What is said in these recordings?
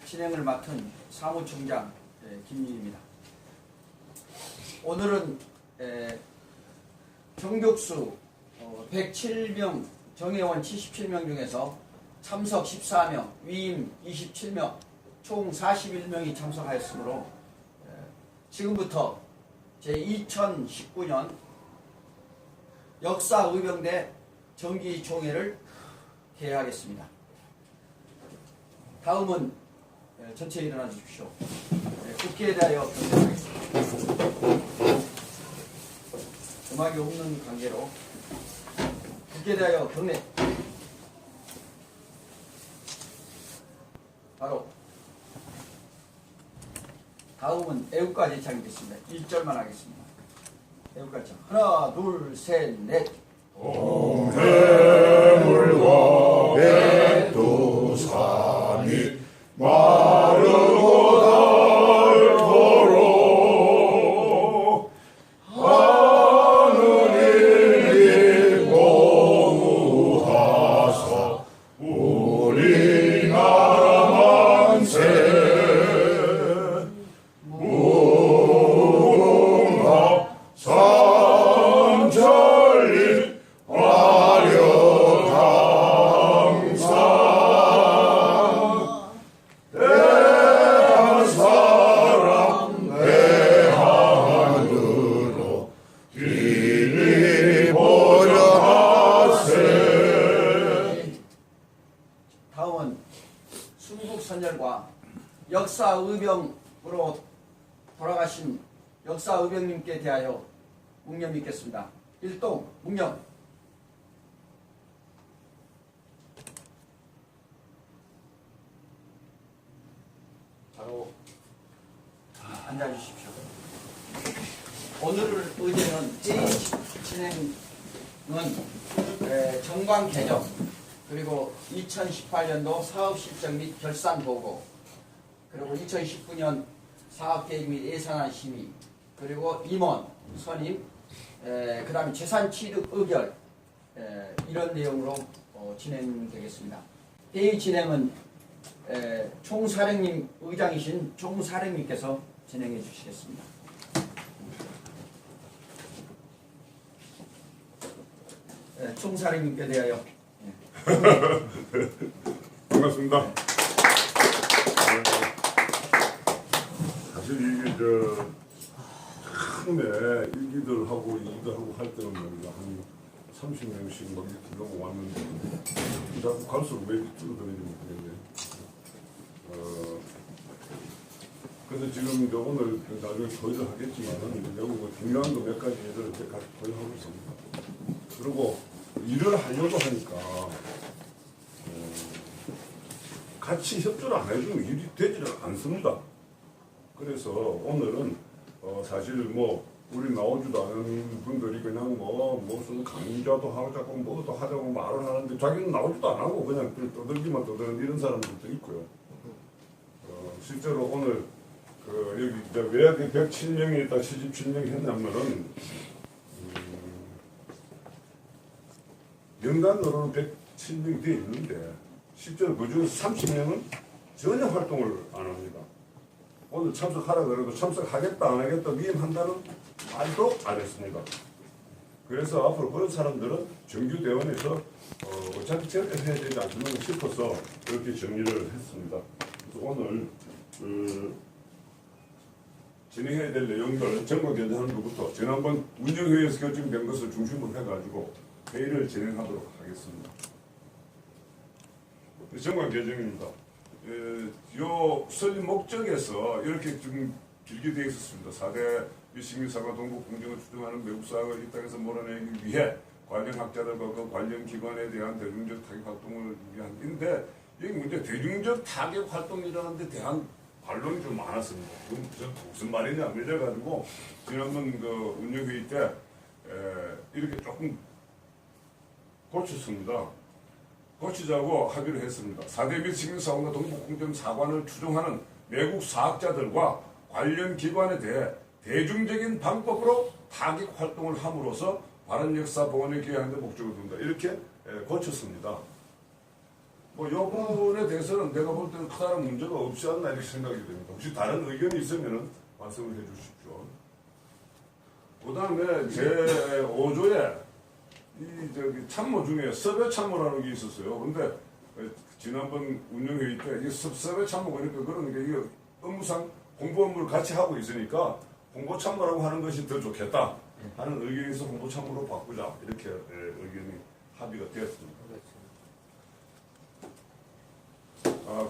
진행을 맡은 사무총장 김유입니다. 오늘은 정격수 107명, 정회원 77명 중에서 참석 14명, 위임 27명, 총 41명이 참석하였으므로 지금부터 제2019년 역사의병대 정기총회를 개회하겠습니다. 다음은 전체 일어나 주십시오. 국회에 대하여 경례하겠습니다. 음악이 없는 관계로 국회에 대하여 경례. 바로 다음은 애국가 제창이겠습니다. 1절만 하겠습니다. 애국가 제창 하나 둘 셋 넷. 동해물과 백두산이 마르고 닳도록 하느님이 공우하사 우리나라 만세 무궁화 삼천리 다음은 순국선열과 역사의병으로 돌아가신 역사의병님께 대하여 묵념 읽겠습니다. 일동 묵념. 바로 앉아주십시오. 오늘 의제는 회의 진행은 정관 개정 그리고 2018년도 사업실정 및 결산보고 그리고 2019년 사업계획 및 예산안 심의 그리고 임원 선임 그 다음에 재산취득 의결 이런 내용으로 진행되겠습니다. 회의 진행은 총사령님 의장이신 총사령님께서 진행해 주시겠습니다. 총사령님께 대하여 반갑습니다. 사실 이게 처음에 일기들하고 이기들하고 할 때는 말이야 한 30명씩 막 이렇게 들어오고 왔는데 자꾸 갈수록 왜 이렇게 줄어드는지 모르겠네. 그래서 지금 오늘 나중에 토의를 하겠지만 여기 뭐 중요한 거 몇 가지 일을 같이 토의하고 있습니다. 그리고 일을 하려고 하니까 같이 협조를 안 해주면 일이 되지를 않습니다. 그래서 오늘은 사실 뭐 우리 나오지도 않은 분들이 그냥 뭐 무슨 강좌도 하자고 뭐도 하자고 말을 하는데 자기는 나오지도 안 하고 그냥 떠들기만 떠드는 이런 사람들도 있고요. 실제로 오늘 여기 이제 왜 107명이 있다 77명이 했냐면은 명단으로는 107명이 되어 있는데 실제로 그 중에서 30명은 전혀 활동을 안 합니다. 오늘 참석하라 그래도 참석하겠다 안 하겠다 위임한다는 말도 안 했습니다. 그래서 앞으로 그런 사람들은 정규대원에서 어차피 저렇게 해야 되지 않겠나 싶어서 이렇게 정리를 했습니다. 그래서 오늘 진행해야 될 내용들 정관 개정하는 것부터 지난번 운영회의에서 결정된 것을 중심으로 해가지고 회의를 진행하도록 하겠습니다. 정관 개정입니다. 요 설립 목적에서 이렇게 좀 길게 되어 있었습니다. 4대 시민사과 동북 공정을 추정하는 매국사학을 이 땅에서 몰아내기 위해 관련 학자들과 그 관련 기관에 대한 대중적 타격 활동을 위한인데 여기 문제 대중적 타격 활동이라는 데 대한 반론이 좀 많았습니다. 그건 무슨 말이냐 이래가지고 지난번 그 운영회의 때 이렇게 조금 고쳤습니다. 고치자고 합의를 했습니다. 4대 및 시민사관과 동북공정 사관을 추종하는 외국 사학자들과 관련 기관에 대해 대중적인 방법으로 타격 활동을 함으로써 바른 역사 복원에 기여하는 데 목적을 둔다. 이렇게 고쳤습니다. 뭐, 요 부분에 대해서는 내가 볼 때는 크다란 문제가 없지 않나 이렇게 생각이 됩니다. 혹시 다른 의견이 있으면 말씀을 해 주십시오. 그 다음에 제 5조에 참모 중에 섭외 참모라는 게 있었어요. 근데 지난번 운영회의 때 이 섭외 참모가 그러니까 이게 업무상 홍보 업무를 같이 하고 있으니까 홍보 참모라고 하는 것이 더 좋겠다 하는 의견에서 홍보 참모로 바꾸자 이렇게 의견이 합의가 되었습니다.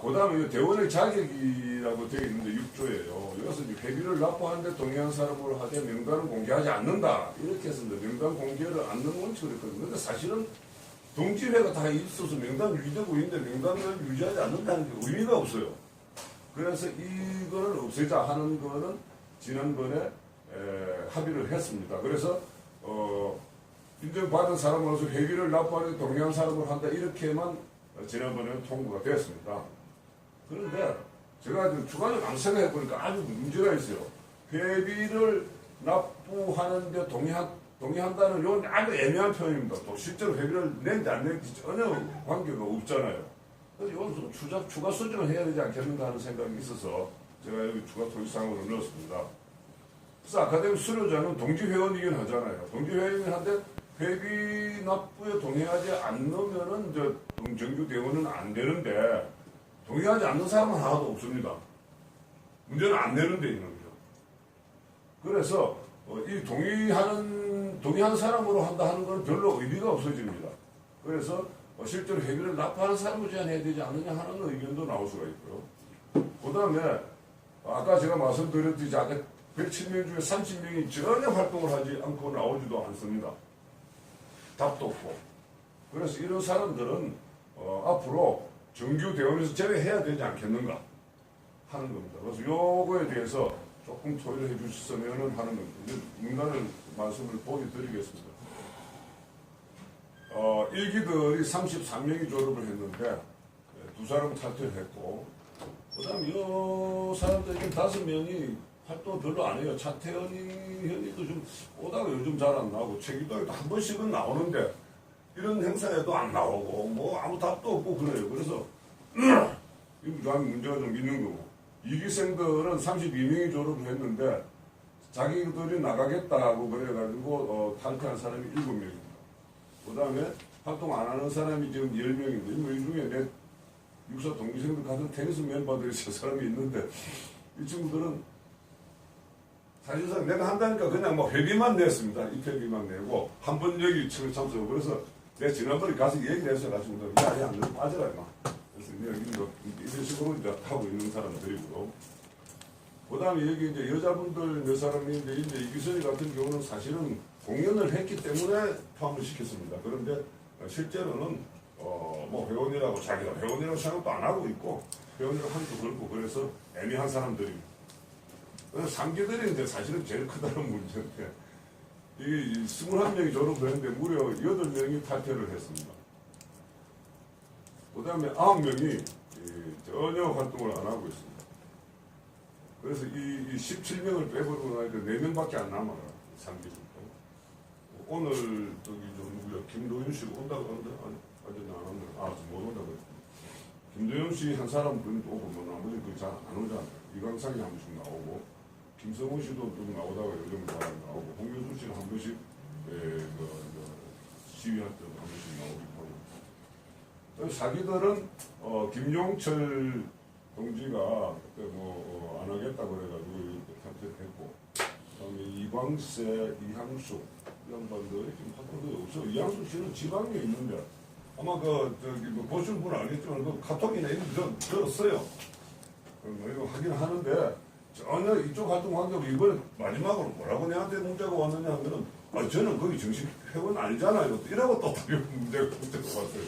그 다음에 대원의 자격이라고 되어 있는데 6조예요. 여기서 회비를 납부하는데 동의한 사람으로 하되 명단을 공개하지 않는다. 이렇게 했습니다. 명단 공개를 않는 원칙을 했거든요. 근데 사실은 동지회가 다 있어서 명단 유지되고 있는데 명단을 유지하지 않는다는 게 의미가 없어요. 그래서 이거를 없애자 하는 거는 지난번에 합의를 했습니다. 그래서 인정받은 사람으로서 회비를 납부하는데 동의한 사람으로 한다. 이렇게만 지난번에는 통과가 되었습니다. 그런데 제가 주관적으로 생각해 보니까 아주 문제가 있어요. 회비를 납부하는데 동의한다는 이건 아주 애매한 표현입니다. 또 실제로 회비를 낸지 안 낸지 전혀 관계가 없잖아요. 그래서 이건 추가 수정을 해야 되지 않겠는가 하는 생각이 있어서 제가 여기 추가 토지사항으로 넣었습니다. 그래서 아카데미 수료자는 동지회원이긴 하잖아요. 동지회원이긴 한데 회비 납부에 동의하지 않으면은 정규 대원은 안 되는데 동의하지 않는 사람은 하나도 없습니다. 문제는 안 되는 데 있는 거죠. 그래서 이 동의하는 사람으로 한다 하는 건 별로 의미가 없어집니다. 그래서 실제로 회비를 납부하는 사람을 제한해야 되지 않느냐 하는 의견도 나올 수가 있고요. 그 다음에 아까 제가 말씀드렸듯이 107명 중에 30명이 전혀 활동을 하지 않고 나오지도 않습니다. 답도 없고. 그래서 이런 사람들은 앞으로 정규 대원에서 제외해야 되지 않겠는가 하는 겁니다. 그래서 요거에 대해서 조금 토의를 해 주셨으면 하는 겁니다. 문단을 말씀을 보여드리겠습니다. 일기들이 33명이 졸업을 했는데 두 사람은 탈퇴를 했고 그 다음에 이 사람들 5명이 활동을 별로 안 해요. 차태현이도 좀 오다가 요즘 잘 안 나오고 최기도에도 한 번씩은 나오는데 이런 행사에도 안 나오고 뭐 아무 답도 없고 그래요. 그래서 이 문제가 좀 있는 거고 이기생들은 32명이 졸업을 했는데 자기들이 나가겠다고 그래가지고 탈퇴한 사람이 7명입니다. 그 다음에 활동 안 하는 사람이 지금 10명인데 이 중에 내 육사 동기생들 같은 테니스 멤버들이 저 사람이 있는데 이 친구들은 사실상 내가 한다니까 그냥 뭐 회비만 냈습니다. 입회비만 내고 한 번 여기 참석하고 그래서 내가 지난번에 가서 얘기를 했어가지고 야야 너 빠져라 임마. 그래서 여기 뭐 이런 식으로 이제 하고 있는 사람들이고 그 다음에 여기 이제 여자분들 몇 사람이 이제 이규선이 같은 경우는 사실은 공연을 했기 때문에 포함을 시켰습니다. 그런데 실제로는 뭐 회원이라고 자기가 회원이라고 생각도 안 하고 있고 회원이라고 하기도 그렇고 그래서 애매한 사람들입니다. 그래서 상계들이 이제 사실은 제일 크다는 문제인데, 이게 21명이 졸업을 했는데 무려 8명이 탈퇴를 했습니다. 그 다음에 9명이 전혀 활동을 안 하고 있습니다. 그래서 이 17명을 빼버리고 나니까 4명밖에 안 남아요. 상계들도. 오늘 누구야? 김도윤 씨 온다고 하는데, 아직 안 왔네. 못 온다고 했습니다. 김도윤 씨 한 사람 오고, 뭐 나머지 잘 안 오잖아요. 이광상이 한 번씩 나오고, 김성훈 씨도 좀 나오다가 요즘 잘 나오고, 홍교수 씨는 한 번씩 시위할 때도 한 번씩 나오기도 하고. 자기들은 김용철 동지가 그때 안 하겠다고 그래가지고 탈퇴했고, 그다음에 이광세, 이항수 이런 분들이 지금 활동도 없어. 이항수 씨는 지방에 있는데 아마 보실 분은 알겠지만 카톡이나 이런 거 들었어요. 이거 하긴 하는데. 전혀 이쪽 활동 관계없고 이번에 마지막으로 뭐라고 내한테 문자가 왔느냐 하면은 저는 거기 정식 회원 아니잖아요. 이라고 또 다른 문자가 왔어요.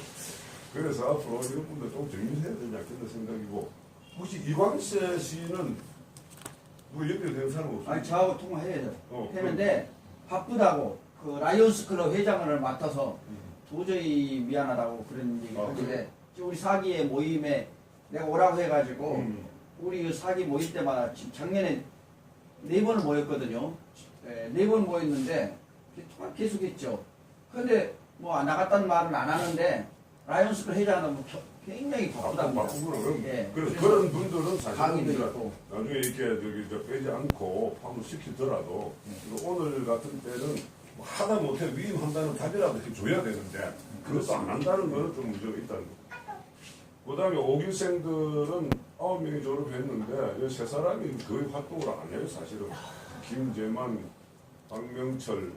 그래서 앞으로 이런 분들 좀 정리해야 되지 않겠나 생각이고 혹시 이광세 씨는 누구 연결된 사람 없어요? 아니 저하고 통화해야죠. 했는데 바쁘다고 그 라이온스 클럽 회장을 맡아서 도저히 미안하다고 그런 얘기를 하길래 우리 사기의 모임에 내가 오라고 해가지고 우리 사기 모일 때마다 지금 작년에 4번을 모였거든요. 4번 모였는데 통화 계속 했죠. 근데 뭐 나갔다는 말은 안 하는데 라이온스클 회장은 뭐 굉장히 바쁘답니다. 바쁘고는 예. 그래서 그런 분들은 사실 강의도 있고. 나중에 이렇게 저 빼지 않고 방문 시키더라도 오늘 같은 때는 뭐 하다 못해 위임한다는 답이라도 해줘야 되는데 그것도 안 한다는 거는 좀 문제가 있다는 거. 그다음에 5기생들은 9명이 졸업했는데 이 세 사람이 거의 활동을 안 해요 사실은. 김재만, 박명철,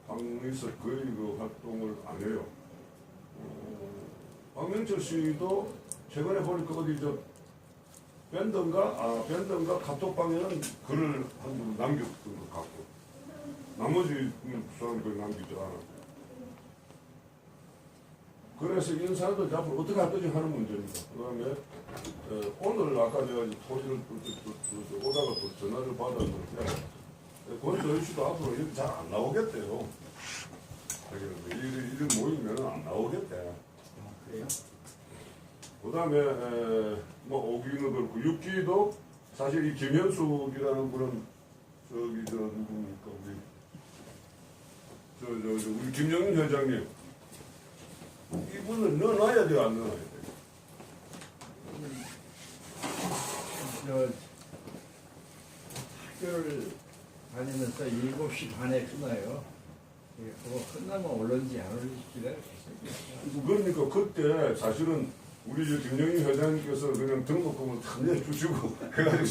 박미석 거의 그 활동을 안 해요. 박명철 씨도 최근에 보니까 어디 저 밴드인가 카톡방에는 글을 한 남겼던 것 같고 나머지 사람 글 남기지 않았고 그래서 이런 사람들 앞으로 어떻게 할 거지 하는 문제입니다. 그다음에 오늘 아까 제가 토지를 오다가 또 전화를 받았는데 권도현 씨도 앞으로 이렇게 잘 안 나오겠대요. 이런 모이면 안 나오겠대. 그래요? 그 다음에 뭐 5기는 그렇고 6기도 사실 이 김현숙이라는 분은 저기 저 누굽니까 우리 김영민 회장님 이분을 넣어놔야 돼요 안 넣어놔야 돼요? 학교를 다니면서 7시 반에 끝나요. 예, 그거 끝나면 올는지 안 올는지 기다렸어요. 그러니까 그때 사실은 우리 김영희 회장님께서 그냥 등록금을 다 내주시고 해가지고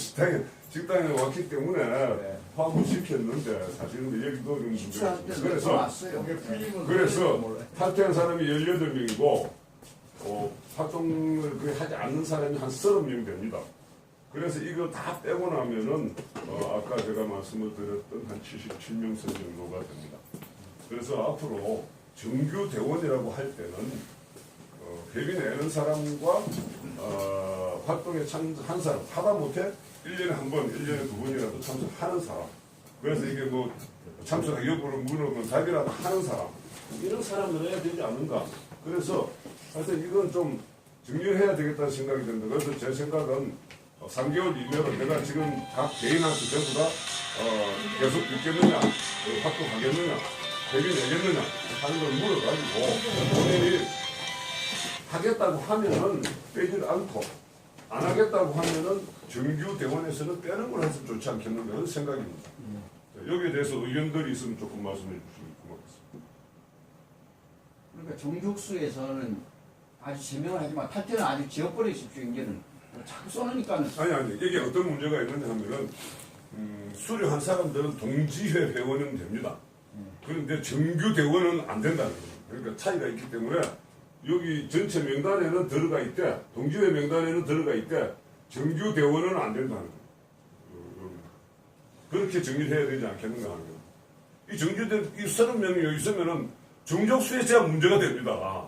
식당에 왔기 때문에 네. 파업을 시켰는데 사실은 여기도 좀 문제가 식사할 때 있습니다. 그래서 왔어요. 이게 풀리면 그래서 몰라요. 탈퇴한 사람이 18명이고 활동을 거의 하지 않는 사람이 한 30명 됩니다. 그래서 이거 다 빼고 나면은 아까 제가 말씀을 드렸던 한 77명 선 정도가 됩니다. 그래서 앞으로 정규 대원이라고 할 때는 회비 내는 사람과 활동에 참석한 사람 하다못해 1년에 한 번, 1년에 두 번이라도 참석하는 사람 그래서 이게 뭐 참석 여부를 물어보면 답이라도 하는 사람 이런 사람을 해야 되지 않는가. 그래서 하여튼 이건 좀 정리를 해야 되겠다는 생각이 듭니다. 그래서 제 생각은 3개월 이내로 내가 지금 각 개인한테 전부 다 계속 있겠느냐, 활동하겠느냐, 회비 내겠느냐 하는 걸 물어가지고 본인이 하겠다고 하면은 빼질 않고 안 하겠다고 하면은 정규 대원에서는 빼는 걸 해서 좋지 않겠는가 그런 생각입니다. 여기에 대해서 의견들이 있으면 조금 말씀해 주시면 고맙겠습니다. 그러니까 정죽수에서는 아주 제명을 하지만 탈퇴는 아주 지어버리십시오. 이제는 자꾸 쏘니까는. 아니 이게 어떤 문제가 있느냐 하면은 수료한 사람들은 동지회 회원은 됩니다. 그런데 정규 대원은 안 된다는 거예요. 그러니까 차이가 있기 때문에 여기 전체 명단에는 들어가 있대. 동지회 명단에는 들어가 있대. 정규 대원은 안 된다는 거예요. 그렇게 정리를 해야 되지 않겠는가 하는 거예요. 이 정규대 이 30명이 여기 있으면은 정적수에 제가 문제가 됩니다.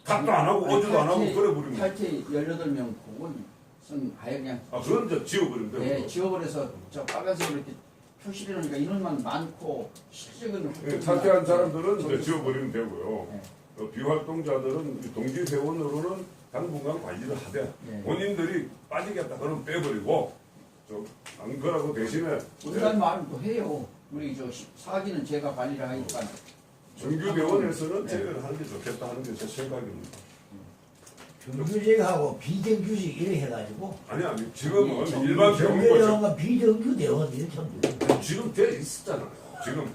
답도 안 하고 어제도 안 하고 그래 버리면. 탈퇴 18명 그건 아예 그냥. 그건 이제 지워버리면 돼요. 네, 지워버려서 저 빨간색으로 이렇게 표시를 해놓으니까 인원만 많고 실질적인 탈퇴한 사람들은 이제 지워버리면 되고요. 네. 비활동자들은 동지회원으로는 당분간 관리를 하되 네. 본인들이 빠지겠다 그러면 빼버리고 좀 안 그러고 대신에 그런 말은 또 해요. 우리 저 사기는 제가 관리를 하니까. 정규대원에서는 네. 제외를 하는 게 좋겠다 하는 게 제 생각입니다. 정규직하고 비정규직 이렇게 해가지고 아니 지금은 정규 일반 대원과 정규대원과 비정규대원 이렇게 하면 돼요. 지금 돼 있었잖아요. 지금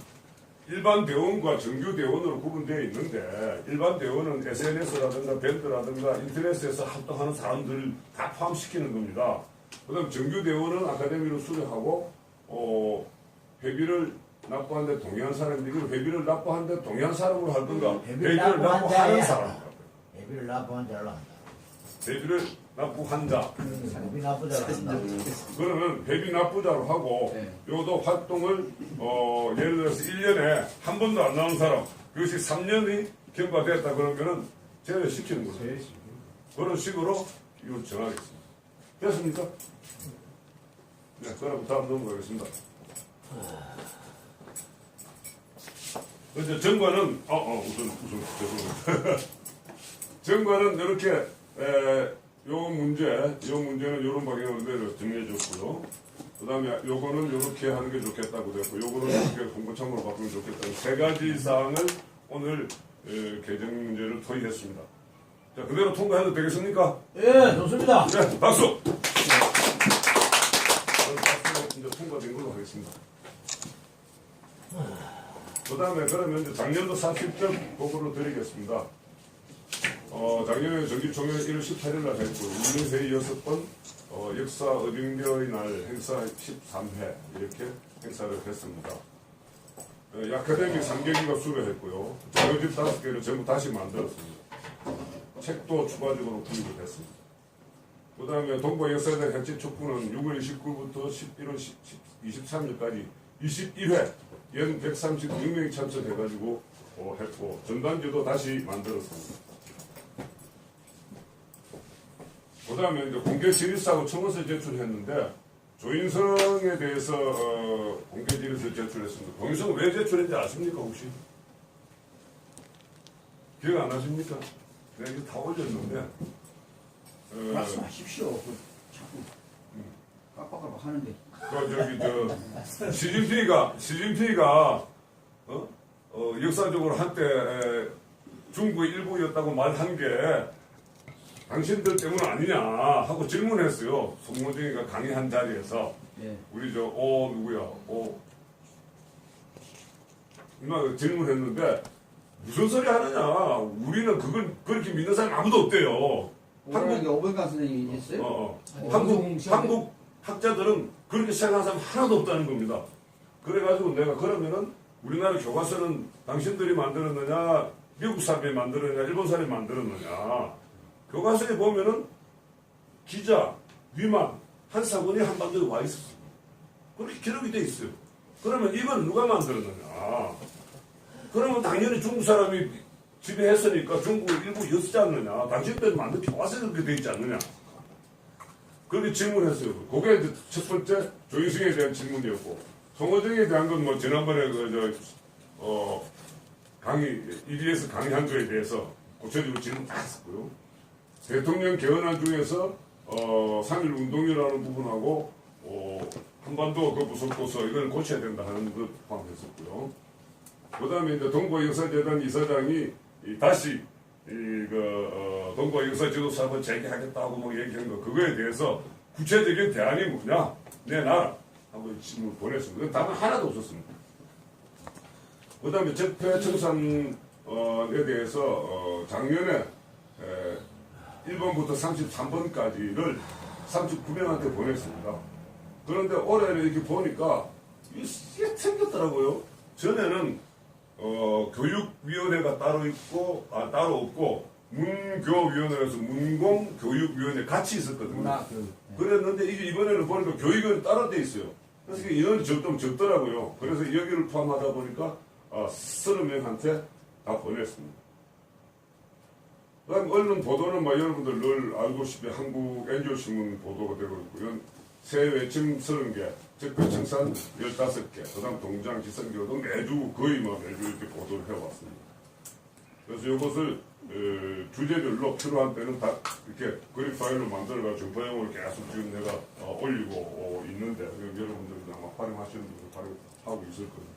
일반 대원과 정규 대원으로 구분되어 있는데 일반 대원은 SNS라든가 밴드라든가 인터넷에서 활동하는 사람들을 다 포함시키는 겁니다. 그다음 정규 대원은 아카데미로 수료하고 회비를 납부하는데 동의한 사람들이 회비를 납부하는데 동의한 사람으로 하든가 회비를 납부한 납부하는 자야. 사람 회비를 납부한 자로 한다. 회비를 납부한 자 회비 납부 자로 한다. 그러면 회비 납부자로 하고 네. 요도 활동을 예를 들어서 1년에 한 번도 안 나온 사람 그것이 3년이 경과됐다 그러면은 제외시키는 거죠. 그런 식으로 이거 정하겠습니다. 됐습니까? 네, 그럼 다음 넘어가겠습니다. 이제 정관은 우선 죄송합니다. 정관은 이렇게 요 문제는 이런 방향으로 정리해 줬고요. 그 다음에 요거는 이렇게 하는 게 좋겠다고 됐고, 요거는 이렇게 공고참고로 바꾸면 좋겠다는 세 가지 사항을 오늘 개정 문제를 토의했습니다. 자, 그대로 통과해도 되겠습니까? 예, 좋습니다. 네, 박수! 박수로 이제 통과된 걸로 하겠습니다. 그 다음에 그러면 이제 작년도 40점 보고를 드리겠습니다. 작년에 정기총회 1월 18일 날 했고, 운영회의 6번, 역사 어딘가의 날 행사 13회 이렇게 행사를 했습니다. 아카데미 3개기가 수료했고요. 자료집 5개를 전부 다시 만들었습니다. 책도 추가적으로 구입을 했습니다. 그 다음에 동부 역사대 해체 촉구는 6월 29일부터 11월 23일까지 21회 연 136명이 참석해가지고 했고, 전단지도 다시 만들었습니다. 그 다음에 이제 공개 질의서하고 청원서 제출했는데, 조인성에 대해서 공개 질의서 제출했습니다. 조인성은 왜 제출했는지 아십니까, 혹시? 기억 안 나십니까? 내가 이거 다 올렸는데, 말씀하십시오. 그 자꾸 깜빡깜빡 하는데. 시진핑이가 역사적으로 한때 중국의 일부였다고 말한 게 당신들 때문 아니냐 하고 질문했어요. 송모정이가 강의한 자리에서. 예. 우리 누구야? 이마 질문했는데 무슨 소리 하느냐? 우리는 그걸 그렇게 믿는 사람 아무도 없대요. 한국에 오백강 선생님이 있어요? 한국 학자들은 그렇게 생각하는 사람 하나도 없다는 겁니다. 그래가지고 내가 그러면은 우리나라 교과서는 당신들이 만들었느냐, 미국 사람이 만들었느냐, 일본 사람이 만들었느냐. 교과서에 보면은 기자, 위만, 한사군이 한반도에 와 있었어요. 그렇게 기록이 돼 있어요. 그러면 이건 누가 만들었느냐. 그러면 당연히 중국 사람이 지배했으니까 중국을 일부 였지 않느냐. 당신들이 만든 교과서에 그렇게 돼 있지 않느냐. 그렇게 질문했어요. 그게 이제 첫 번째 조인성에 대한 질문이었고, 송호정에 대한 건 뭐 지난번에 강의, EBS 강의한 거에 대해서 구체적으로 질문 다 했었고요. 대통령 개헌안 중에서 3.1 운동이라는 부분하고 한반도 그 무섭고서 이걸 고쳐야 된다 하는 것 포함했었고요. 그 다음에 이제 동부역사재단 이사장이 다시 동부역사지도사업을 재개하겠다고 뭐 얘기한 거, 그거에 대해서 구체적인 대안이 뭐냐 내놔라 하고 질문을 보냈습니다. 답은 하나도 없었습니다. 그 다음에 적폐청산에 대해서 작년에 1번부터 33번까지를 39명한테 보냈습니다. 그런데 올해는 이렇게 보니까 이게 생겼더라고요. 전에는 교육위원회가 따로 있고 따로 없고 문교위원회에서 문공교육위원회 같이 있었거든요. 문화교육. 그랬는데 이게 이번에는 보니까 교육은 따로 돼 있어요. 그래서 이게 인원이 좀 적더라고요. 그래서 여기를 포함하다 보니까 30명한테 다 보냈습니다. 그다음 언론 보도는 여러분들 늘 알고 싶이 한국 NGO신문 보도가 되고 있고요. 새 외침 30개, 적폐청산 15개, 그다음 동장 지선교도 매주 거의 매주 이렇게 보도를 해왔습니다. 그래서 이것을 주제별로 필요한 때는 다 이렇게 그림 파일로 만들어가지고 정보용으로 계속 지금 내가 올리고 있는데 여러분들이 아마 활용하시는 분들 활용하고 있을 겁니다.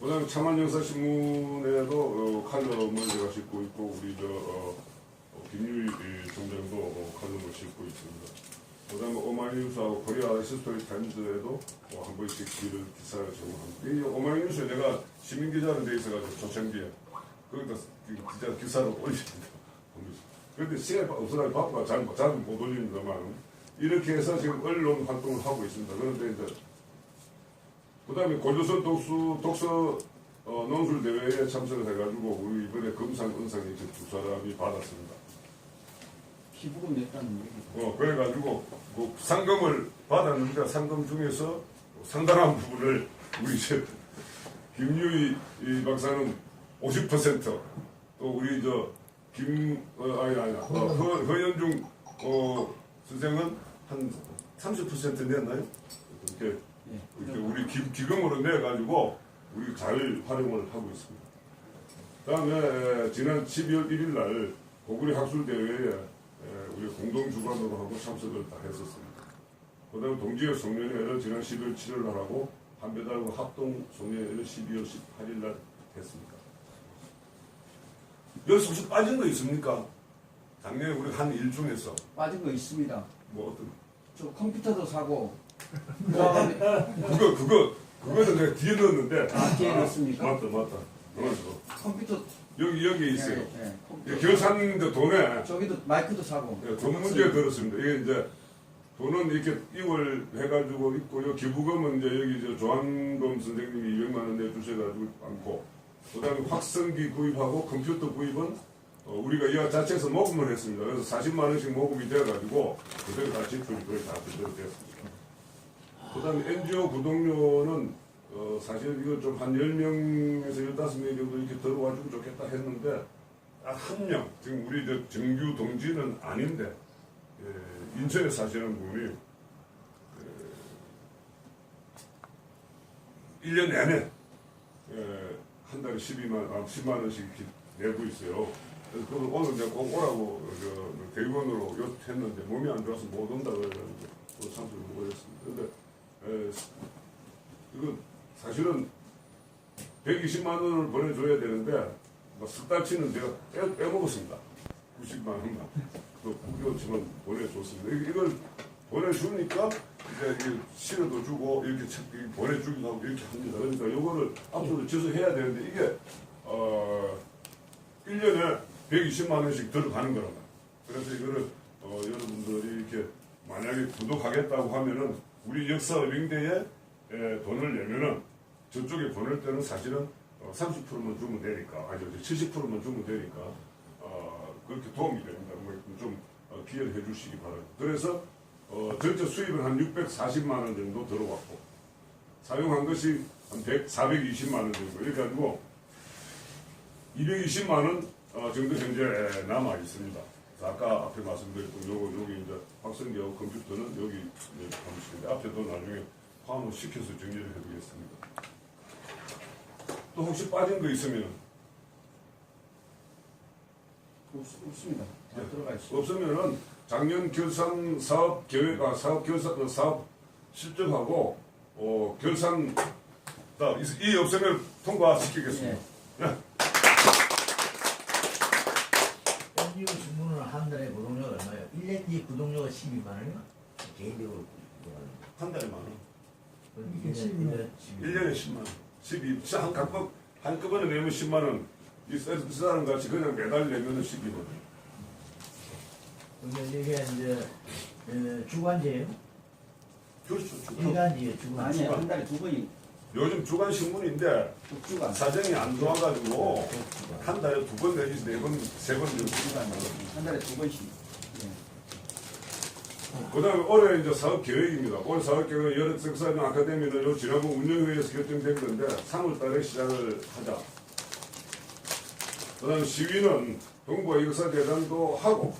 그 다음에 참안역사신문에도 칼럼을 제가 싣고 있고, 우리 김유희 총장도 칼럼을 싣고 있습니다. 그 다음에 오마이뉴스하고 코리아 히스토리 타임즈에도 한 번씩 기사를 제공합니다. 이 오마이뉴스에 내가 시민기자로 돼 있어가지고 초창기에 거기다 기사를 올립니다. 그런데 시간이 없어서 바빠서 잘 못 올립니다만, 이렇게 해서 지금 언론 활동을 하고 있습니다. 그런데 이제 그 다음에 고조선 독서 논술 대회에 참석을 해가지고 우리 이번에 금상, 은상 이렇게 2사람이 받았습니다. 기부금 냈다는 얘기. 그래가지고 그 상금을 받았는데 상금 중에서 상당한 부분을 우리 김유희 박사는 50%, 또 우리 허연중 선생은 한 30% 냈나요? 이렇게 우리 기금으로 내가지고 우리 잘 활용을 하고 있습니다. 다음에 지난 12월 1일 날 고구려 학술대회에 우리 공동주관으로 하고 참석을 다 했었습니다. 그 다음에 동지의 송년회를 지난 12월 7일 날 하고 한배달과 합동 송년회를 12월 18일 날 했습니다. 여기서 혹시 빠진 거 있습니까? 작년에 우리가 한 일 중에서 빠진 거 있습니다. 뭐 어떤 저 컴퓨터도 사고 그다음에 그거는 내가 뒤에 넣었는데 뒤에 넣었습니까? 맞다 넣었어. 컴퓨터 여기에 있어요. 예, 컴퓨터. 이 결산 돈에 저기도 마이크도 사고. 돈 문제 들었습니다. 이게 이제 돈은 이렇게 이월 해가지고 있고요. 기부금은 이제 여기 저 조한범 선생님이 200만 원 내주셔가지고 않고, 그다음에 확성기 구입하고 컴퓨터 구입은 우리가 이 자체에서 모금을 했습니다. 그래서 40만 원씩 모금이 돼가지고 그대로 다 지출이 거의 다 그대로 됐습니다. 그다음에 NGO 구독료는 사실 이거 좀 한 10명에서 15명 정도 이렇게 들어와주면 좋겠다 했는데 딱 한 명, 지금 우리 저 정규 동지는 아닌데 인천에 사시는 분이 1년 내내 한 달에 10만 원씩 이렇게 내고 있어요. 그래서 그걸 오늘 내가 꼭 오라고 대의원으로 요청했는데 몸이 안 좋아서 못 온다 그래가지고 참석을 못했습니다. 근데 이거 사실은 120만 원을 보내줘야 되는데 석 달치는 제가 빼먹었습니다. 90만 원만. 그렇지만 보내줬습니다. 이걸 보내주니까 이제 실어도 주고 이렇게 보내주기도 하고 이렇게 합니다. 그러니까 요거를 앞으로 지속해야 되는데 이게 1년에 120만 원씩 들어가는 거란 말이에요. 그래서 이거를 여러분들이 이렇게 만약에 구독하겠다고 하면은 우리 역사의빙대에 돈을 내면은 저쪽에 보낼 때는 사실은 30%만 주면 되니까, 아니 70%만 주면 되니까 그렇게 도움이 됩니다. 좀 기여를 해주시기 바랍니다. 그래서 전체 수입은 한 640만 원 정도 들어왔고 사용한 것이 한 420만 원 정도 이렇게 가지고 220만 원 정도 현재 남아 있습니다. 아까 앞에 말씀드렸던 여기 이제 확성기하고 컴퓨터는 여기 하시는데 앞에도 나중에 포함을 시켜서 정리를 해두겠습니다. 또 혹시 빠진 거 있으면 없습니다. 다 들어가 있어요. 없으면은 작년 결산 사업 계획, 사업 실적하고 결산 이 없으면 통과시키겠습니다. 예. NGO 신문은 한 달에 구독료가 얼마예요? 1년 뒤에 구독료가 12만 원이요? 개인적으로 한 달에 만 원. 이게 12만 원. 1년에 10만 원. 12. 한꺼번에 내면 10만 원. 이 사람 같이 그냥 매달 내면은 12만 원. 근데 이게 이제 주간제예요? 그렇죠. 일간지예요, 주간. 아니에요. 한 달에 2번이 요즘 주간 신문인데 6주간. 사정이 안 좋아가지고 한 달에 2번 내지 4번, 3번 정도. 한 달에 2번씩. 그 다음에 올해 이제 사업 계획입니다. 올 사업 계획은 여력석사님 아카데미는 요 지난번 운영회의에서 결정된 건데 3월 달에 시작을 하자. 그 다음에 시위는 동부와 역사재단도 하고,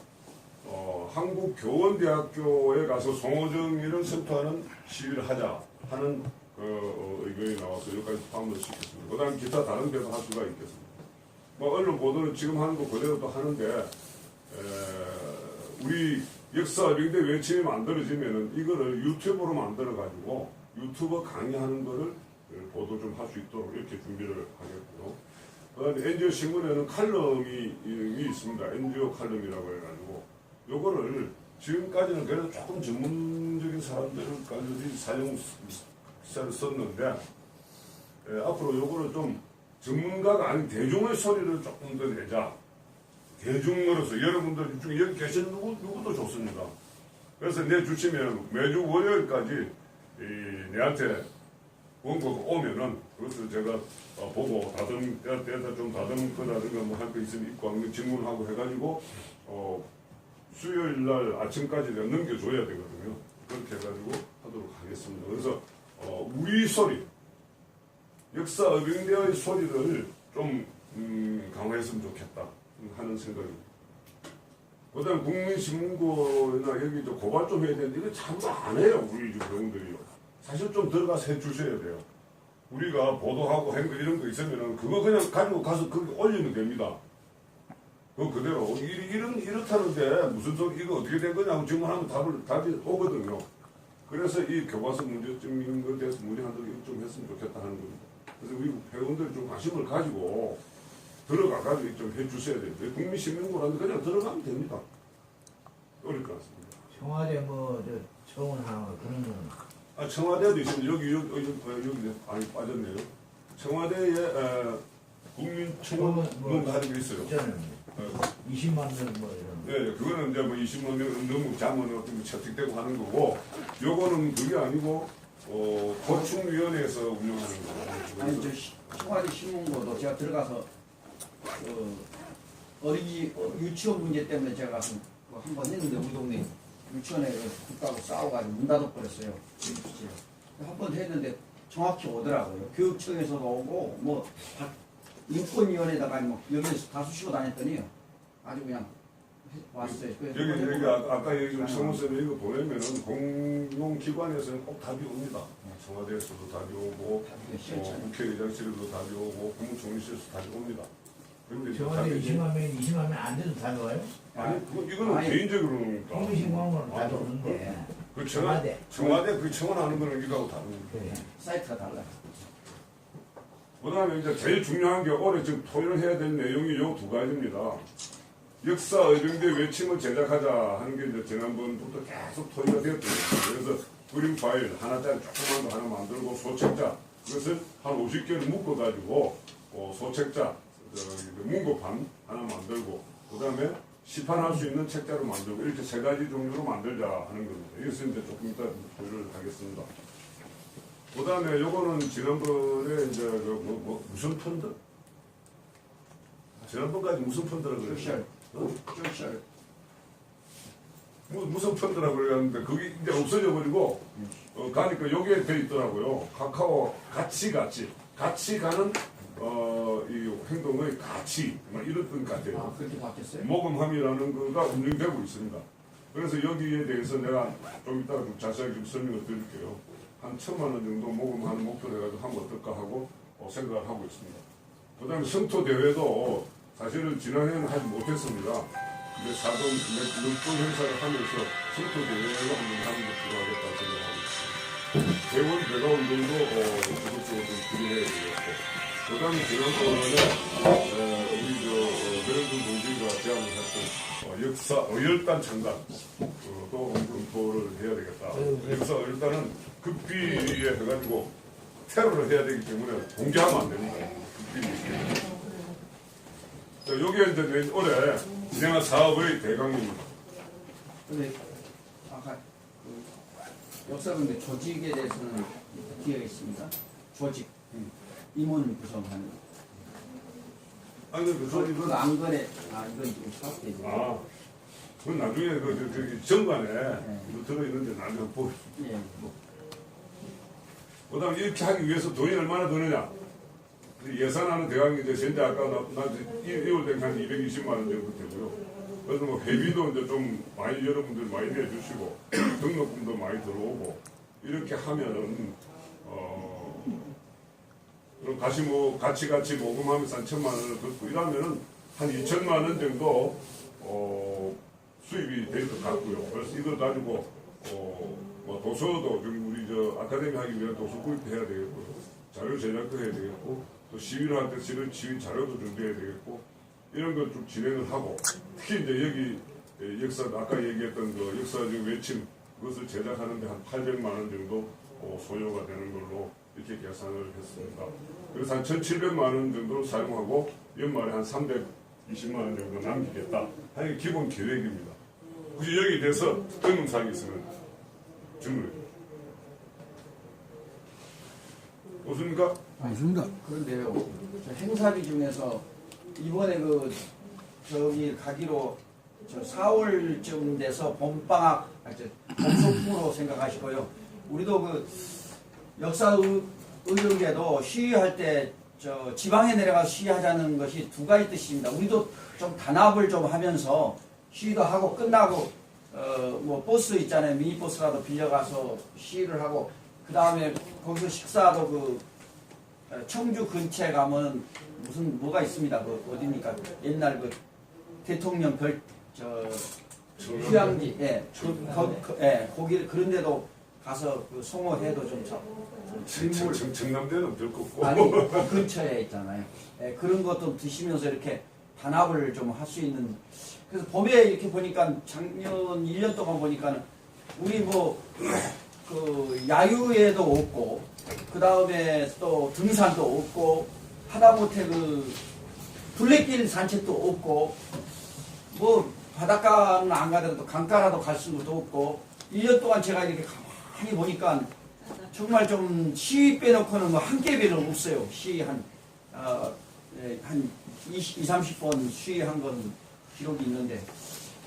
한국교원대학교에 가서 송호정이를 선포하는 시위를 하자 하는 의견이 나와서 여기까지 포함을 시켰습니다. 그 다음에 기타 다른 데도 할 수가 있겠습니다. 뭐 언론 보도는 지금 하는 거 그대로 또 하는데, 우리 역사빙대 외침이 만들어지면은 이거를 유튜브로 만들어가지고 유튜버 강의하는 거를 보도 좀 할 수 있도록 이렇게 준비를 하겠고요. 그 다음에 NGO 신문에는 칼럼이 있습니다. NGO 칼럼이라고 해가지고 요거를 지금까지는 그래도 조금 전문적인 사람들까지 사용사를 썼는데 앞으로 요거를 좀 전문가가 아닌 대중의 소리를 조금 더 내자. 대중으로서 여러분들 중에 여기 계신 누구도 좋습니다. 그래서 내주시면 매주 월요일까지 내한테 원고가 오면은 그것을 제가 보고 때에다 좀 다듬거라든가 뭐 할 거 있으면 입고 하는 질문하고 해가지고 수요일 날 아침까지 내가 넘겨줘야 되거든요. 그렇게 해가지고 하도록 하겠습니다. 그래서 우리 소리, 역사의빙대의 소리를 좀 강화했으면 좋겠다 하는 생각입니다. 그 다음 국민신문고나 여기 고발 좀 해야 되는데 이거 참 안 해요. 우리 배우들이요. 사실 좀 들어가서 해주셔야 돼요. 우리가 보도하고 한 거 이런 거 있으면은 그거 그냥 가지고 가서 거기 올리면 됩니다. 그거 그대로 이렇다는데 무슨 소리 이거 어떻게 된 거냐고 질문하면 답이 오거든요. 그래서 이 교과서 문제점 이런 거에 대해서 문의하도록 좀 했으면 좋겠다 하는 겁니다. 그래서 우리 회원들이 좀 관심을 가지고 들어가가지고 좀 해주셔야 돼요. 국민신문고라는데 그냥 들어가면 됩니다. 어렵지 않습니다. 청와대 뭐저 청원하는 거 그런 거는 아, 청와대도 있습니다. 여기 많이 빠졌네요. 청와대에 국민청원 가지고 있어요. 있잖아요. 20만 명 뭐 이런. 네, 그거는 이제 뭐 20만 명 너무 자면 어떤 채택되고 하는 거고, 요거는 그게 아니고 고충위원회에서 운영하는 거예요. 아니 저 청와대 신문고도 제가 들어가서 유치원 문제 때문에 제가 가서 한 번 했는데 우리 동네 유치원에 국가하고 싸워가지고 문 닫아버렸어요. 한 번 했는데 정확히 오더라고요. 교육청에서도 오고 뭐 인권위원회에다가 뭐 여기서 다 수시고 다녔더니요. 아주 그냥 왔어요. 여기 아까 얘기 좀 성우쌤이 이거 보내면은 공공기관에서는 꼭 답이 옵니다. 청와대에서도 답이 오고, 국회의장실에도 답이 오고, 국무총리실에서 답이 옵니다. 근데 청와대 20만 명 안 돼도 다 좋아요? 아니, 이거는 개인적으로니까. 국민신문고는 다 좋은데. 그 청와대 그 청원하는 거는 이거하고 다릅니다. 그래. 사이트가 달라요. 그다음에 이제 제일 중요한 게 올해 지금 토의를 해야 될 내용이 요 두 가지입니다. 역사 의병대 외침을 제작하자 하는 게 이제 지난번부터 계속 토의가 되었거든요. 그래서 그림 파일 하나짜리 조그만 거 하나 만들고 소책자 그것을 한 50개를 묶어가지고 소책자 문고판 하나 만들고 그다음에 시판할 수 있는 책자로 만들고 이렇게 세 가지 종류로 만들자 하는 겁니다. 이것을 이제 조금 이따 토의를 하겠습니다. 그다음에 요거는 지난번에 이제 무슨 펀드? 지난번까지 무슨 펀드라고 그랬어요? 쇼셜. 무슨 펀드라고 그랬는데 그게 이제 없어져 버리고 가니까 여기에 돼 있더라고요. 카카오 같이 가는 이 행동의 가치 뭐 이런 뜻 같아요. 아 그렇게 바뀌었어요? 모금함이라는 거가 운영되고 있습니다. 그래서 여기에 대해서 내가 좀 이따가 좀 자세하게 좀 설명을 드릴게요. 한 1,000만 원 정도 모금하는 목표로 해가지고 하면 어떨까 하고 생각을 하고 있습니다. 그 다음에 성토 대회도 사실은 지난해는 하지 못했습니다. 근데 사돈 물품 행사를 하면서 성토 대회를 한번 하는 게 필요하겠다 생각하고 있습니다. 대원 배가 운동도 적극적으로 좀 기대해야 되겠고, 그 다음에 지난번에 우리 배현준 동지가 제안을 했던 역사 의열단 창단 또 검토를 해야 되겠다. 역사 의열단은 극비에 해가지고 테러를 해야 되기 때문에 공개하면 안 됩니다. 여기에 이제 올해 진행한 사업의 대강입니다. 근데 아까 역사근데 조직에 대해서는 기회가 있습니다. 조직 임원 구성하는. 아니 그거 안 그래. 이건 지금 사업대죠. 그건 나중에 그 정관에 이거 들어있는데 나중에 보십시오. 예. 그다음 이렇게 하기 위해서 돈이 얼마나 드느냐? 예산하는 대강이 이제 현재 아까 나 2월 된 한 220만 원 정도 되고요. 그래서 뭐 회비도 이제 좀 많이 여러분들 많이 내주시고 등록금도 많이 들어오고 이렇게 하면은 그럼 같이 모금하면서 한 1,000만 원을 걷고 이러면은 한 2천만 원 정도 수입이 될 것 같고요. 그래서 이걸 가지고 뭐 도서도 좀 우리 아카데미 하기 위해 도서 구입해야 되겠고 자료 제작도 해야 되겠고 또 시위를 할 때 시위 자료도 준비해야 되겠고 이런 걸 좀 진행을 하고 특히 이제 여기 역사 아까 얘기했던 그 역사적 외침 그것을 제작하는데 한 800만 원 정도 소요가 되는 걸로 이렇게 계산을 했습니다. 그래서 한 1,700만 원 정도로 사용하고 연말에 한 320만 원 정도 남기겠다 하는 게 기본 계획입니다. 혹시 여기에 대해서 의문사항이 있으면 질문해 주세요. 없습니까? 맞습니다. 그런데요, 저 행사비 중에서 이번에 저기 가기로 4월쯤 돼서 봄방학, 봄소풍으로 생각하시고요. 우리도 역사의료계도 시위할 때 지방에 내려가서 시위하자는 것이 두 가지 뜻입니다. 우리도 좀 단합을 좀 하면서 시위도 하고 끝나고 뭐 버스 있잖아요. 미니버스라도 빌려가서 시위를 하고 그 다음에 거기서 식사도 청주 근처에 가면 뭐가 있습니다. 어디입니까? 옛날 대통령 휴양지, 거기 그런 데도 가서 그 송어회도 좀 질문 청남대는 별거 없고. 아니 그 근처에 있잖아요. 예, 그런 것도 드시면서 이렇게 단합을 좀 할 수 있는. 그래서 봄에 이렇게 보니까 작년 1년 동안 보니까 우리 뭐 그 야유회도 없고 그 다음에 또 등산도 없고 하다못해 그 둘레길 산책도 없고 뭐 바닷가는 안 가더라도 강가라도 갈 수도 없고 1년 동안 제가 이렇게 가만히 보니까 정말 좀 시위 빼놓고는 뭐 한 개비는 없어요. 시위 한 20, 30번 시위한 건 기록이 있는데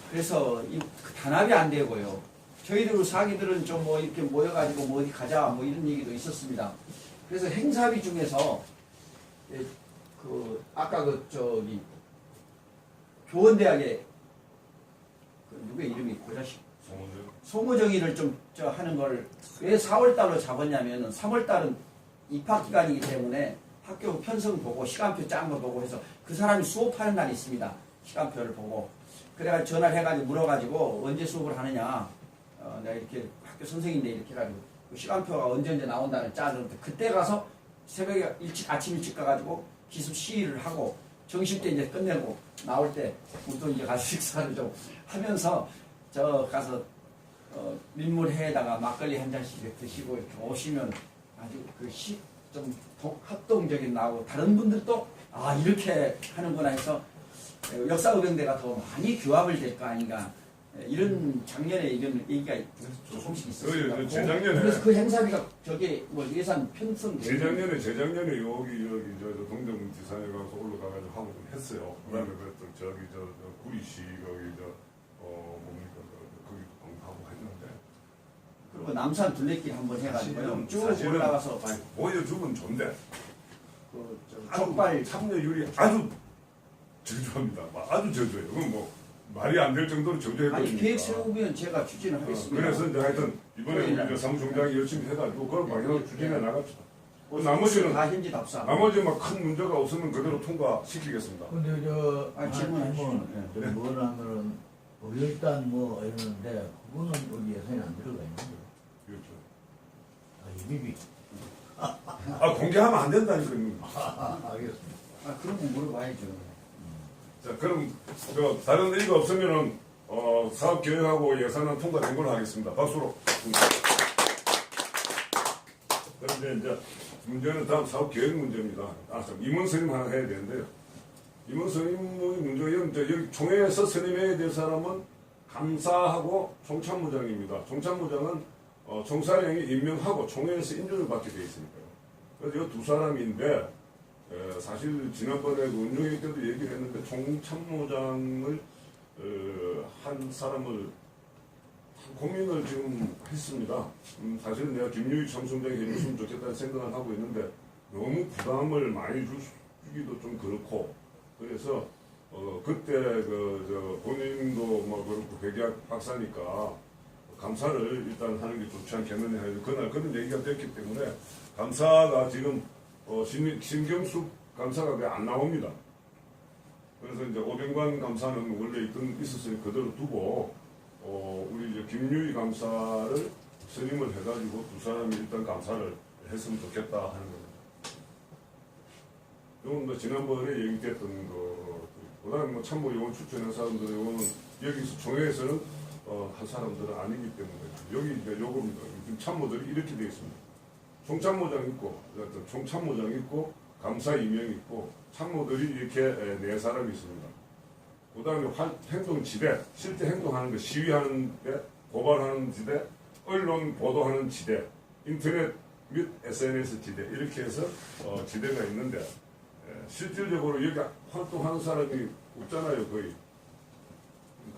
그래서 그 단합이 안 되고요. 저희들 사기들은 좀 뭐 이렇게 모여가지고 뭐 어디 가자 뭐 이런 얘기도 있었습니다. 그래서 행사비 중에서 그 아까 그 저기 교원대학에 그 누구의 이름이 고자식 송호정이를 좀 저 하는 걸 왜 4월달로 잡았냐면은 3월달은 입학 기간이기 때문에 학교 편성 보고 시간표 짠 거 보고 해서 그 사람이 수업하는 날이 있습니다. 시간표를 보고 그래가지고 전화를 해가지고 물어가지고 언제 수업을 하느냐 내가 이렇게 학교 선생인데 이렇게 해가지고 그 시간표가 언제 나온다는 짜는데 그때 가서 새벽에 아침 일찍 가가지고 기습 시위를 하고 점심 때 이제 끝내고 나올 때 또 이제 가서 식사를 좀 하면서 저 가서 민물회에다가 막걸리 한 잔씩 드시고 이렇게 오시면 아주 좀 합동적인 나오고 다른 분들도 아 이렇게 하는구나 해서 역사의병대가 더 많이 규합을 될 거 아닌가 이런 작년에 이런 얘기가 조금씩 있었습니다. 재작년에 그래서 그 행사비가 저게 뭐 예산 편성 재작년에 여기 저 동대문 지산에 가서 올라가가지고 하고 좀 했어요. 그다음에 또 저기 저 구리시 거기 뭡니까 거기 하고 했는데. 그리고 남산 둘레길 한번 해가지고요. 쭉 올라가서 보여주면 좋은데 그 족발 참여율이 아주 저조합니다. 아주 저조해요. 그건 뭐 말이 안 될 정도로 저조해버리니까. 아니 계획 세우면 제가 추진을 하겠습니다. 그래서 이제 하여튼 이번에 우리 사무총장이 열심히 해가지고 그걸 방향을 추진해 나갑시다. 나머지는 다 현지 답사. 나머지 막 큰 문제가 없으면 그대로 통과시키겠습니다. 근데 저 질문하시죠. 뭐라면은 일단 뭐 이러는데 그거는 우리 예산이 안 들어가 있는데. 그렇죠. 이비비. 공개하면 안 된다니까요. 알겠습니다. 그런 거 물어봐야죠. 자, 그럼 다른 의의가 없으면은 사업 계획하고 예산은 통과된 걸로 하겠습니다. 박수로. 그런데 이제 문제는 다음 사업 계획 문제입니다. 임원 선임 하나 해야 되는데요. 임원 선임의 문제는 여기 총회에서 선임해야 될 사람은 감사하고 총참모장입니다. 총참모장은 총사령이 임명하고 총회에서 인준을 받게 되어 있으니까요. 그래서 이 두 사람인데 사실 지난번에 운영회 때도 얘기를 했는데 총참모장을 한 사람을 고민을 지금 했습니다. 사실은 내가 김유익 참총장이 해줬으면 좋겠다는 생각을 하고 있는데 너무 부담을 많이 주기도 좀 그렇고 그래서 그때 본인도 뭐 그렇고 백약 박사니까 감사를 일단 하는 게 좋지 않겠느냐 해서 그날 그런 얘기가 됐기 때문에 감사가 지금 심경숙 감사가 왜 안 나옵니다. 그래서 이제 오병관 감사는 원래 있었으니 그대로 두고 우리 이제 김유희 감사를 선임을 해가지고 두 사람이 일단 감사를 했으면 좋겠다 하는 겁니다. 이건 뭐 지난번에 얘기됐던 그다음에 뭐 참모요원 추천한 사람들 요거는 여기서 총회에서는 한 사람들은 아니기 때문에 여기 이제 요겁니다. 지금 참모들이 이렇게 되어 있습니다. 총참모장 있고 총참모장 있고 감사 임명 있고 참모들이 이렇게 네 사람이 있습니다. 그 다음에 행동 지대, 실제 행동하는 거, 시위하는 데, 고발하는 지대, 언론 보도하는 지대, 인터넷 및 SNS 지대 이렇게 해서 지대가 있는데 실질적으로 여기 활동하는 사람이 없잖아요 거의.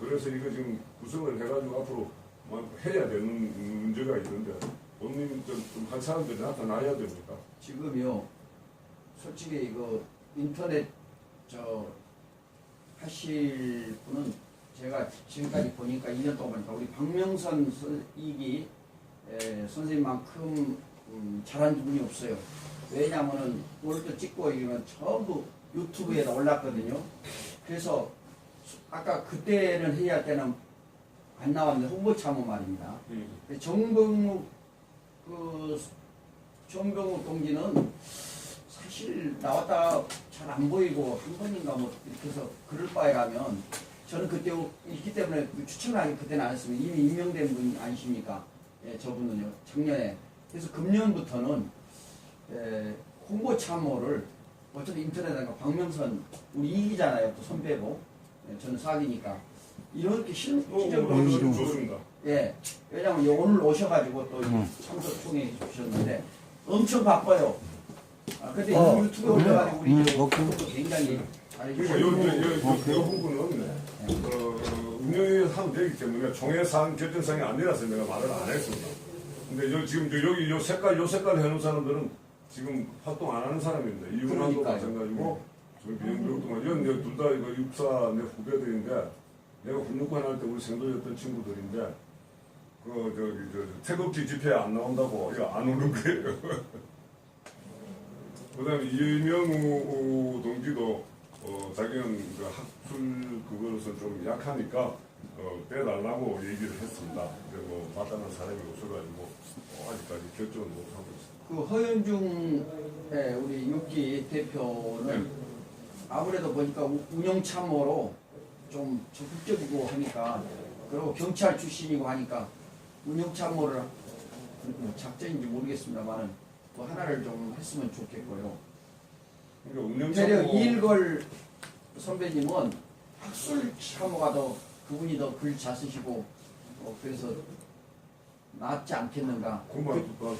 그래서 이거 지금 구성을 해가지고 앞으로 해야 되는 문제가 있는데 본인 좀 한 사람들이 나타나야 됩니다. 지금요 솔직히 이거 인터넷 하실 분은 제가 지금까지 보니까 2년 동안 보니까 우리 박명선 이기 선생님만큼 잘한 분이 없어요. 왜냐하면은 오늘도 찍고 이러면 전부 유튜브에다 올랐거든요. 그래서 아까 그때는 회의할 때는 안 나왔는데 홍보참모 말입니다. 정봉욱 그 정병욱 동지는 사실 나왔다 잘 안 보이고 한 번인가 뭐 이렇게 해서 그럴 바에라면 저는 그때 있기 때문에 추천을 하기 그때는 안 했습니다. 이미 임명된 분 아니십니까? 예, 저분은요 작년에. 그래서 금년부터는 홍보 참모를 어차피 인터넷에 박명선 우리 이기잖아요. 또 선배고 예, 저는 사기니까 이렇게 실질적으로 좋습니다. 예, 왜냐면 오늘 오셔가지고 또 참석 총회 주셨는데 엄청 바빠요. 아, 근데 유튜브에 올려가지고 우리 또 굉장히 그러니까 잘해주시고 요 부분은 운영위에서 하면 되기 때문에 총회상 결정상이 아니라서 내가 말을 안 했습니다. 근데 지금 여기 요 색깔 해놓은 사람들은 지금 활동 안 하는 사람입니다. 이분하고 그러니까요. 마찬가지고 저희 비영병 동안 이건 둘 다 이거 육사 내 후배들인데 내가 훈육관 할 때 우리 생도였던 친구들인데 태극기 집회에 안 나온다고 이거 안 오는 거예요. 그다음에 이명우 동지도 자기는 그 학술 그거로서 좀 약하니까 빼달라고 얘기를 했습니다. 근데 뭐 마땅한 사람이 없어가지고 아직까지 결정은 못 하고 있습니다. 그 허현중 우리 6기 대표는 아무래도 보니까 운영참모로 좀 적극적이고 하니까 그리고 경찰 출신이고 하니까 운영참모를 작전인지 모르겠습니다만은 또 하나를 좀 했으면 좋겠고요. 그러니까 대려 운영참모 이일걸 선배님은 학술 참모가 더 그분이 더 글 잘 쓰시고 그래서 낫지 않겠는가.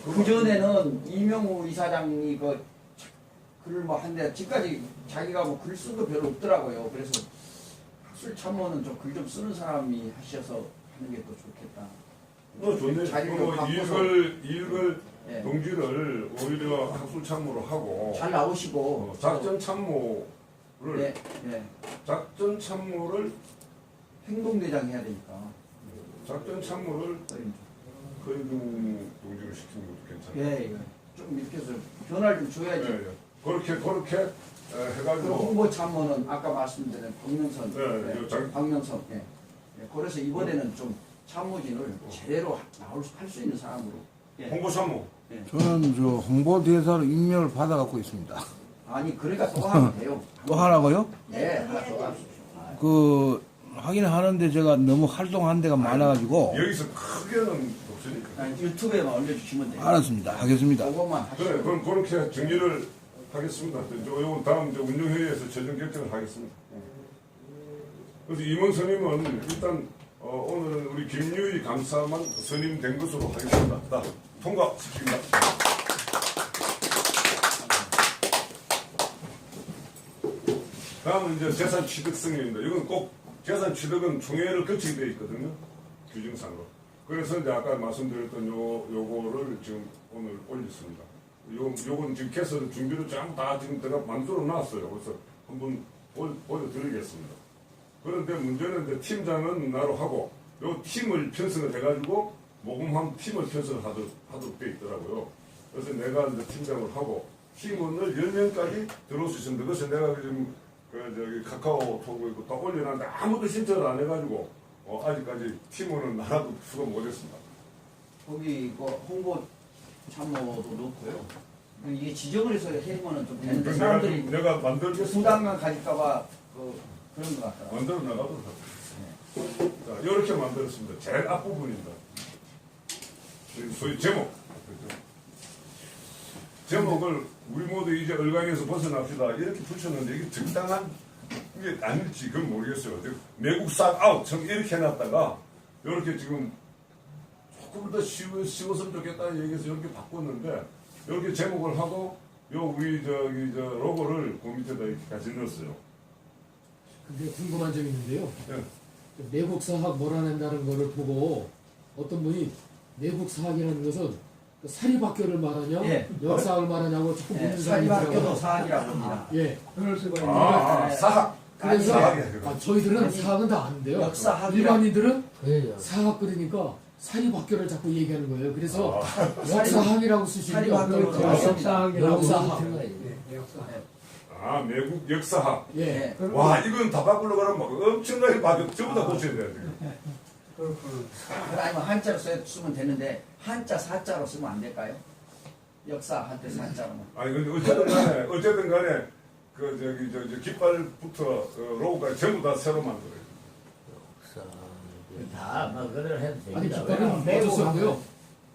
그 전에는 이명우 이사장이 그 글을 뭐 한데 지금까지 자기가 뭐 글 쓴 거 별로 없더라고요. 그래서 학술 참모는 좀 글 좀 쓰는 사람이 하셔서 하는 게 더 좋겠다. 좋네. 자리를 바꿔서. 이일걸 예. 동지를 오히려 학술 참모로 하고 잘 나오시고 작전 참모를 예, 예. 작전 참모를 행동대장 해야 되니까. 작전 참모를 허인중 동지를 시키는 것도 괜찮아요. 예, 예. 좀 이렇게 해서 변화를 좀 줘야지. 예, 예. 그렇게 그리고 해가지고 홍보 참모는 아까 말씀드린 박명선, 네, 요 박명선. 예. 예. 그래서 이번에는 좀 참모진을 제대로 할 수 있는 사람으로. 예. 홍보 참모. 저는 저 홍보대사로 임명을 받아갖고 있습니다. 아니 그러니까 또 하면 돼요. 또 하라고요? 예, 하나 더 합시다. 그 하긴 하는데 제가 너무 활동한 데가 많아가지고 여기서 크게는 없으니까. 아니, 유튜브에만 올려주시면 돼요. 알았습니다. 하겠습니다. 그것만 그래, 하시고. 그럼 그렇게 정리를 하겠습니다. 요건 다음 운영회의에서 최종 결정을 하겠습니다. 그래서 임원 선임은 일단 오늘 우리 김유희 감사만 선임된 것으로 하겠습니다. 자, 통과시킵니다. 다음은 이제 재산 취득 승인입니다. 이건 꼭 재산 취득은 총회를 거치게 되어 있거든요. 규정상으로. 그래서 이제 아까 말씀드렸던 요거를 지금 오늘 올렸습니다. 요건 지금 캐서 준비를 전부 다 지금 제가 만들어 놨어요. 그래서 한번 보여드리겠습니다. 그런데 문제는 이제 팀장은 나로 하고 요 팀을 편성을 해가지고 모금함 팀을 편성을 하도록 되어 있더라고요. 그래서 내가 이제 팀장을 하고 팀원을 10명까지 들어올 수 있습니다. 그래서 내가 지금 저기 카카오톡을 다 올려놨는데 아무도 신청을 안 해가지고 아직까지 팀원은 하나도 수고 못했습니다. 거기 그 홍보 참모도 넣고요. 이게 지정을 해서 해면은 좀 되는데 사람들이 내가 만들겠습니다. 부담감 가질까봐 그런 것 같더라고요. 만들어 나가도록 하겠습니다. 자, 이렇게 만들었습니다. 제일 앞부분입니다. 소위 제목. 제목을 우리 모두 이제 얼간에서 벗어납시다. 이렇게 붙였는데 이게 적당한 게 아닐지 그건 모르겠어요. 매국 싹 아웃 이렇게 해놨다가 이렇게 지금 조금 더 쉬웠으면 좋겠다는 얘기해서 이렇게 바꿨는데 이렇게 제목을 하고 요 우리 저 로고를 그 밑에다 이렇게 같이 넣었어요. 근데 궁금한 점이 있는데요. 네. 내국 사학 몰아낸다는 거를 보고 어떤 분이 내국 사학이라는 것은 그 사립학교를 말하냐, 예. 역사학을 말하냐고 자꾸 묻는 사람이 사립학교도 있더라고요. 사학이라고 합니다. 예. 그럴 수가 있는데 사학. 그래서 사학이야, 그거. 저희들은 아니, 사학은 다 아는데요. 역사학이라- 일반인들은 예. 사학 그러니까 사립학교를 자꾸 얘기하는 거예요. 그래서 사립- 역사학이라고 쓰시면 사립학교로 그걸 역사학이라고 역사학. 매국 역사학. 예. 예. 와, 이건 다 바꾸려고 하면 막 엄청나게 바뀌어. 전부 다 고쳐야 돼요. 지금. 아니면 한자로 쓰면 되는데 한자 사자로 쓰면 안 될까요? 역사할 때 사자로만. 아니 근데 어쨌든 간에 그 저기 깃발부터 로고까지 전부 다 새로 만들어요. 다막 그대로 해도 아니 됩니다. 깃발은 왜냐면 매국 어쩔 수 없고요. 하면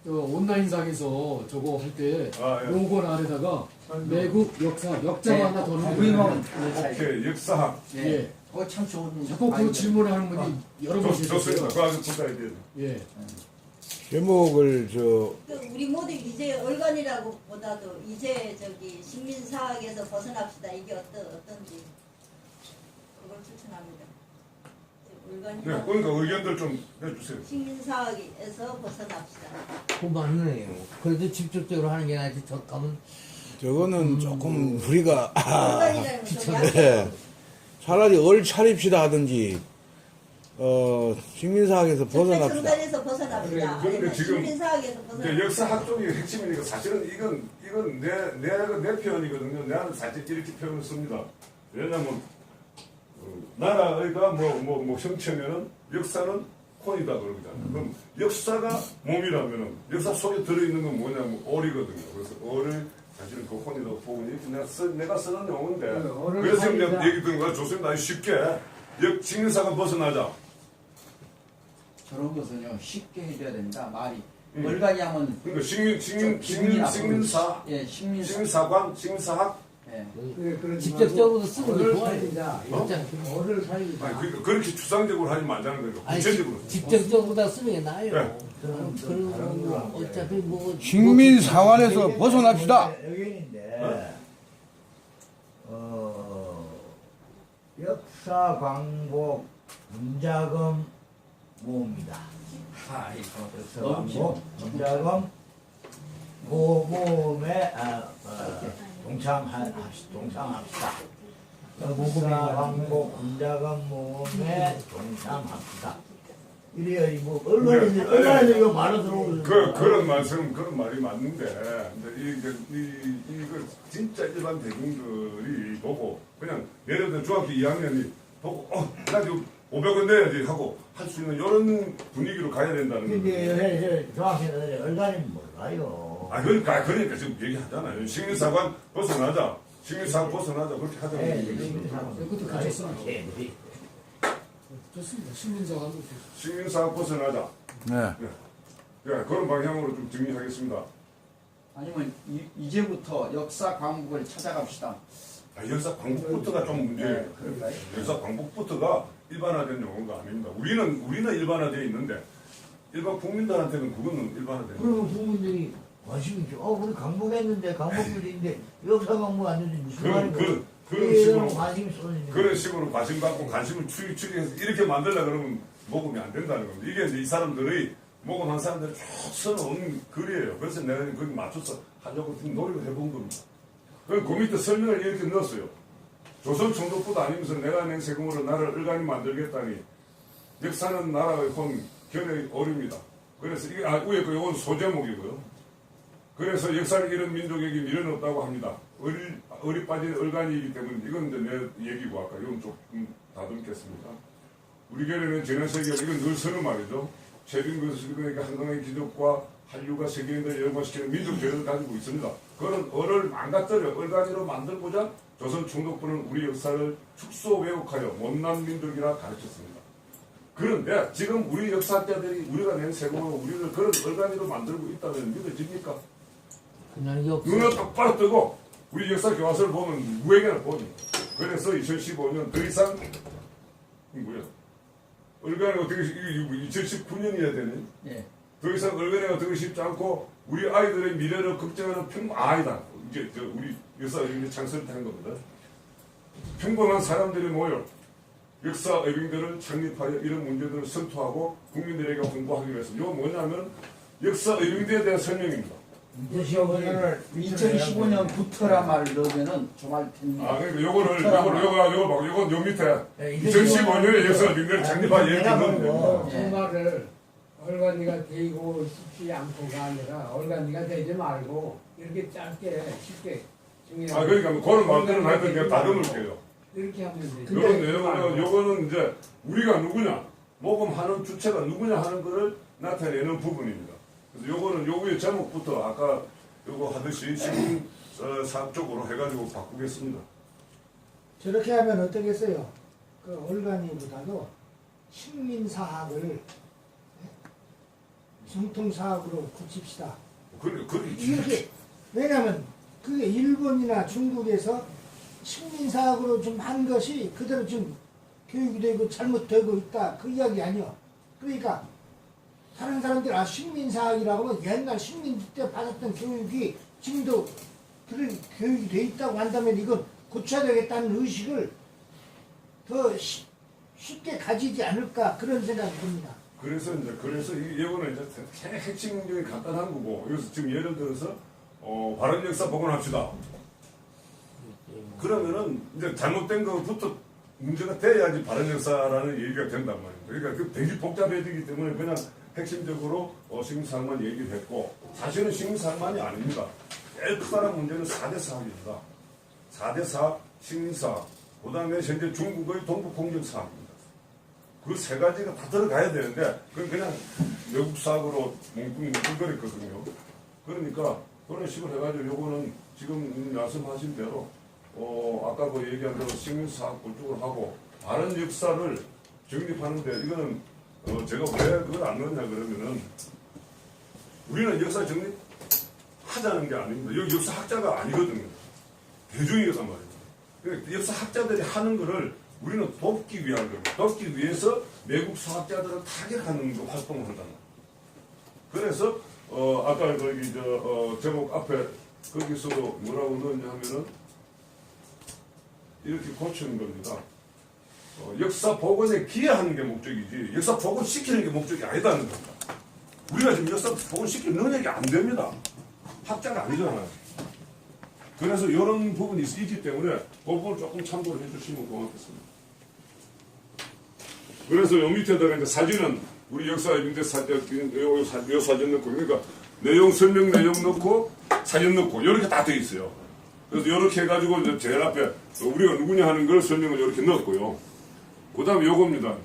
저 온라인상에서 저거 할 때 아, 예. 로고 아래다가 매국 역사 역자가 하나 더 넣는 구임하면 거예요. 오케이 역사학 예. 그거 참 좋은. 자꾸 그 아이디어. 질문을 하는 분이 여러 번 좋습니다. 계셨어요. 그 아주 부탁이 돼요. 예. 제목을 그 우리 모두 이제 얼간이라고 보다도 이제 저기 식민사학에서 벗어납시다. 이게 어떤지 그걸 추천합니다. 네, 얼간이라고 그러니까 의견들 좀 내주세요. 식민사학에서 벗어납시다. 그만이네요. 그래도 직접적으로 하는 게 낫지. 저 가면 저거는 조금 우리가 얼간이라는 건좀 약해요. 네. 차라리 얼 차립시다 하든지 식민사학에서 벗어납시다. 정단에서 벗어납시다. 그런데 아니면 지금 식민사학에서 이제 벗어납시다. 역사학 쪽이 핵심이니까 사실은 이건 내 표현이거든요. 나는 사실 이렇게 표현을 씁니다. 왜냐면 나라가 뭐 형체면은 역사는 콘이다 그러잖아요. 그럼 역사가 몸이라면은 역사 속에 들어있는 건 뭐냐면 얼이거든요. 그래서 얼을 사실은 그 콘이라고 보고 내가 쓰는 용어인데 그래서 내가 얘기 드는 거야. 좋습니다. 아주 쉽게 식민사가 벗어나자. 저런 것은요 쉽게 해줘야 됩니다. 말이 얼간이 하면 그러니까 좀 기분이 나쁘고. 식민사 예 식민사. 식민사관 식민사학 예. 직접적으로 쓰는 게 좋아요. 어를 살리자. 아니 그러니까 그렇게 추상적으로 하지 말자는 거죠. 아니, 구체적으로. 직접적으로 다 쓰는 게 나아요. 네. 그런 거 어차피 뭐 식민사관에서 벗어납시다. 의견인데 역사 광복 문자금 모읍니다. 역사 광복 문자금 모금에 동참합시다. 역사 광복 문자금 모금에 동참합시다. 이래야 뭐 얼마나 이거 말로 들어오는 그런 말이 맞는데 이거 진짜 일반 대중들이 보고 그냥 예를 들어 중학교 2학년이 보고 나 지금 500원 내야지 하고 할 수 있는 이런 분위기로 가야 된다는 거예요. 근데 중학생들이 얼간이 몰라요. 그러니까 지금 얘기하잖아요. 식민사관 벗어나자. 식민사관 벗어나자 그렇게 하자는 거죠. 그것도 괜찮습니다. 좋습니다. 식민사관도 좋습니다. 식민사관 벗어나자. 네. 그런 방향으로 좀 정리하겠습니다. 아니면 이제부터 역사 광복을 찾아갑시다. 역사 광복부터가 좀 문제예요. 네, 그럴까요? 역사 광복부터가 일반화된 용어가 아닙니다. 우리는 일반화되어 있는데 일반 국민들한테는 그거는 일반화된. 그러면 국민들이 관심이 있죠. 우리 강복했는데 강복률인데 역사 강복 안 되는데 무슨 말이고? 그런 식으로 관심이 쏟아지는 그런 식으로 관심 갖고 관심을 추리해서 이렇게 만들려 그러면 모금이 안 된다는 겁니다. 이게 이제 이 사람들의 모금한 사람들이 쭉 써놓은 글이에요. 그래서 내가 거기 맞춰서 하려고 좀 노력을 해본 겁니다. 그 밑에 설명을 이렇게 넣었어요. 조선 총독부도 아니면서 내가 낸 세금으로 나라를 얼간히 만들겠다니 역사는 나라의 혼 견해의 어립니다. 그래서 이게 위에 거 이건 소제목이고요. 그래서 역사를 잃은 민족에게 미련 없다고 합니다. 어리 빠진 얼간이기 때문에 이건 이제 내 얘기고 아까 이건 조금 다듬겠습니다. 우리 견해는 지난 세기에 이건 늘 쓰는 말이죠. 최빈 그러니까 한강의 기적과 한류가 세계인들을 열광시키는 민족 죄를 가지고 있습니다. 그런 얼을 망가뜨려 얼간이로 만들고자 조선 총독부는 우리 역사를 축소 왜곡하여 못난 민족이라 가르쳤습니다. 그런데 지금 우리 역사학자들이 우리가 낸 세금으로 우리를 그런 얼간이로 만들고 있다면 믿어집니까? 그냥 역사 눈을 똑바로 뜨고 우리 역사 교과서를 보면 무에게나 보니. 그래서 2015년 더 이상 뭐야? 얼간이 어떻게 2019년이어야 되네. 예. 더 이상 얼간이가 되고 싶지 않고 우리 아이들의 미래를 걱정하는 아니다. 이제 우리 역사 의빙대 창설을 한 겁니다. 평범한 사람들이 모여 역사 의빙대를 창립하여 이런 문제들을 선포하고 국민들에게 홍보하기 위해서. 이거 뭐냐면 역사 의빙대에 대한 설명입니다. 2015년부터란 말을 넣으면은 정말 텐데. 그러니까 요건 요 밑에 2015년에 역사 의빙대를 창립한 얘기 넣으면 됩니다. 정말을 얼간이가 되고 싶지 않고가 아니라 얼간이가 되지 말고 이렇게 짧게 쉽게 정리하고 그러니까 뭐 그런 말들은 하여튼 내가 다듬을게요. 이렇게 하면 되죠. 요거는 이제 우리가 누구냐? 모금하는 주체가 누구냐 하는 것을 나타내는 부분입니다. 그래서 요거는 요 위에 제목부터 아까 요거 하듯이 시민사업 쪽으로 해가지고 바꾸겠습니다. 저렇게 하면 어떻겠어요? 그 얼간이보다도 식민사학을 정통사학으로 굳힙시다. 이렇게 왜냐하면 그게 일본이나 중국에서 식민사학으로 좀 한 것이 그대로 지금 교육이 되고 잘못되고 있다 그 이야기 아니요. 그러니까 다른 사람들 식민사학이라고 하면 옛날 식민지 때 받았던 교육이 지금도 그런 교육이 돼 있다고 한다면 이건 고쳐야 되겠다는 의식을 더 쉽게 가지지 않을까 그런 생각이 듭니다. 그래서 이거는 이제 핵심적인 간단한 거고 여기서 지금 예를 들어서 바른 역사 복원합시다. 그러면은 이제 잘못된 것부터 문제가 돼야지 바른 역사라는 얘기가 된단 말입니다. 그러니까 그 되게 복잡해지기 때문에 그냥 핵심적으로 식민사학만 얘기를 했고 사실은 식민사학만이 아닙니다. 제일 크다란 문제는 4대 사학입니다. 4대 사학, 식민사학, 그 다음에 현재 중국의 동북공정사학입니다. 그 세 가지가 다 들어가야 되는데 그건 그냥 외국 사학으로 뭉뚱그렸거든요. 그러니까 그런 식으로 해가지고 요거는 지금 말씀하신 대로 아까 그 얘기한 대로 식민사학 그쪽으로 하고 바른 역사를 정립하는데 이거는 제가 왜 그걸 안 넣었냐 그러면은 우리는 역사 정립하자는 게 아닙니다. 여기 역사학자가 아니거든요. 대중이란 말이에요. 그러니까 역사학자들이 하는 거를 우리는 돕기 위한 겁니다. 돕기 위해서 외국 사학자들을 타격하는 그 활동을 한다는 거예요. 그래서 아까 거기 제목 앞에 거기서도 뭐라고 넣었냐 하면은 이렇게 고치는 겁니다. 역사 복원에 기여하는 게 목적이지 역사 복원시키는 게 목적이 아니다는 겁니다. 우리가 지금 역사 복원시킬 능력이 안 됩니다. 학자가 아니잖아요. 그래서 이런 부분이 있기 때문에 그 부분을 조금 참고를 해주시면 고맙겠습니다. 그래서 요 밑에다가 이제 사진은 우리 역사인데 요 사진 넣고 그러니까 내용 설명 내용 넣고 사진 넣고 이렇게 다 돼 있어요. 그래서 이렇게 해가지고 이제 제일 앞에 우리가 누구냐 하는 걸 설명을 이렇게 넣었고요. 그 다음에 요겁니다.